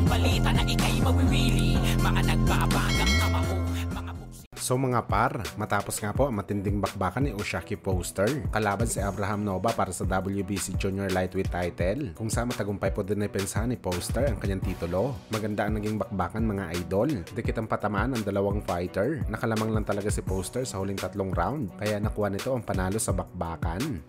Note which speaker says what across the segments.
Speaker 1: balita na ikay mawiwili. Mga nagbabagang kamao, mga
Speaker 2: So mga par, matapos nga po ang matinding bakbakan ni Oshaki Foster kalaban si Abraham Nova para sa WBC Junior Lightweight title, kung saan matagumpay po din ay pensahan ni Foster ang kanyang titulo. Maganda ang naging bakbakan mga idol, dikit ang patamaan ng dalawang fighter. Nakalamang lang talaga si Foster sa huling 3 round, kaya nakuha nito ang panalo sa bakbakan.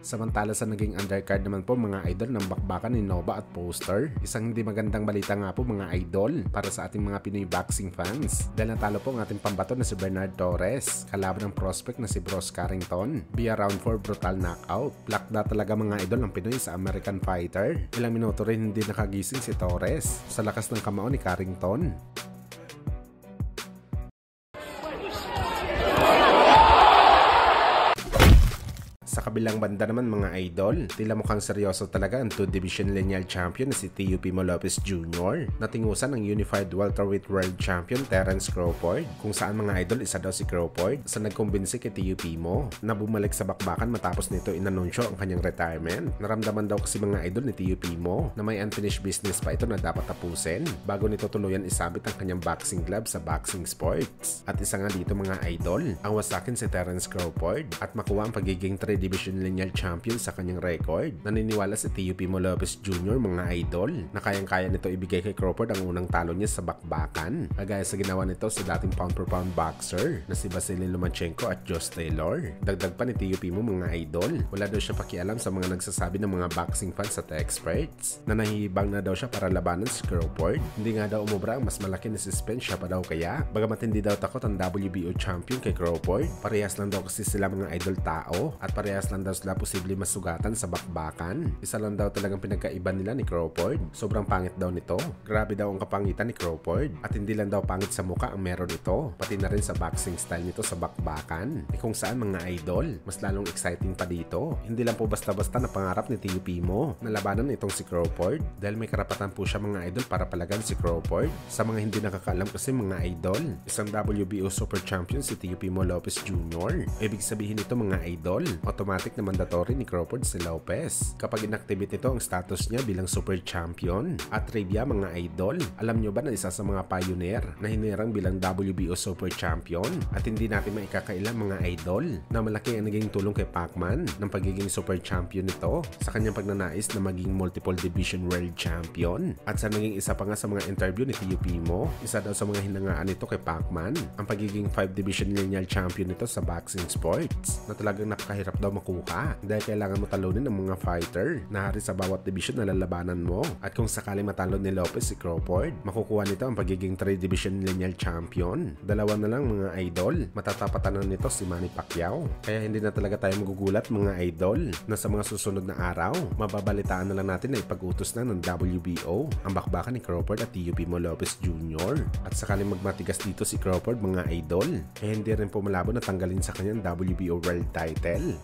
Speaker 2: Samantala sa naging undercard naman po mga idol ng bakbakan ni Nova at Foster, isang hindi magandang balita nga po mga idol para sa ating mga Pinoy boxing fans, dahil natalo po ang ating pambato na si Bernard Torres kalaban ng prospect na si Bros Carrington via round 4 brutal knockout. Plakda talaga mga idol ng Pinoy sa American fighter. Ilang minuto rin hindi nakagising si Torres sa lakas ng kamao ni Carrington. Sa kabilang banda naman mga idol, tila mukhang seryoso talaga ang 2 Division Lineal Champion na si Teofimo Lopez Jr. Natingusan ng Unified Welterweight World Champion Terence Crawford, kung saan mga idol isa daw si Crawford sa nagkumbinsi kay Teofimo na bumalik sa bakbakan matapos nito inanunsyo ang kanyang retirement. Naramdaman daw kasi mga idol ni Teofimo na may unfinished business pa ito na dapat tapusin bago nito tuluyan isabit ang kanyang boxing glove sa boxing sports. At isa nga dito mga idol, ang wasakin si Terence Crawford at makuha ang pagiging 3 Division Lineal Champion sa kanyang record. Naniniwala si Teofimo Lopez Jr. mga idol na kayang-kaya nito ibigay kay Crawford ang unang talo niya sa bakbakan, kagaya sa ginawa nito sa dating pound for pound boxer na si Vasily Lomachenko at Josh Taylor. Dagdag pa ni Teofimo mga idol, wala daw siya pakialam sa mga nagsasabi ng mga boxing fans at experts na nahihibang na daw siya para labanan si Crawford. Hindi nga daw umubra ang mas malaki na suspense, siya pa daw kaya. Bagamat hindi daw takot ang WBO champion kay Crawford, parehas lang daw kasi sila mga idol tao at parehas lang daw sila posible masugatan sa bakbakan. Isa lang daw talagang pinagkaiba nila ni Crawford, sobrang pangit daw nito. Grabe daw ang kapangitan ni Crawford, at hindi lang daw pangit sa muka ang meron ito, pati na rin sa boxing style nito sa bakbakan. Kung saan mga idol, mas lalong exciting pa dito. Hindi lang po basta-basta na pangarap ni Teofimo na labanan itong si Crawford, dahil may karapatan po siya mga idol para palagan si Crawford. Sa mga hindi nakakaalam kasi mga idol, isang WBO Super Champion si Teofimo Lopez Jr. Ibig sabihin nito mga idol, automatic na mandatory ni Crawford si Lopez kapag inactivate nito ang status niya bilang super champion. At trivia mga idol, alam nyo ba na isa sa mga pioneer na hinirang bilang WBO super champion? At hindi natin maikakailan mga idol na malaki ang naging tulong kay Pacman ng pagiging super champion nito sa kanyang pagnanais na maging multiple division world champion. At sa naging isa pa nga sa mga interview ni Teofimo, isa daw sa mga hinangaan nito kay Pacman ang pagiging 5 division lineal champion nito sa boxing sports, na talagang napakahirap daw makuha dahil kailangan mo talunin ng mga fighter na hari sa bawat division na lalabanan mo. At kung sakali matalo ni Lopez si Crawford, makukuha nito ang pagiging 3 division lineal champion. Dalawa na lang mga idol, matatapatan na nito si Manny Pacquiao. Kaya hindi na talaga tayo magugulat mga idol na sa mga susunod na araw, mababalitaan na lang natin na ipag-utos na ng WBO ang bakbakan ni Crawford at Teofimo Lopez Jr. At sakaling magmatigas dito si Crawford mga idol, eh hindi rin po malabo na tanggalin sa kanyang WBO world title.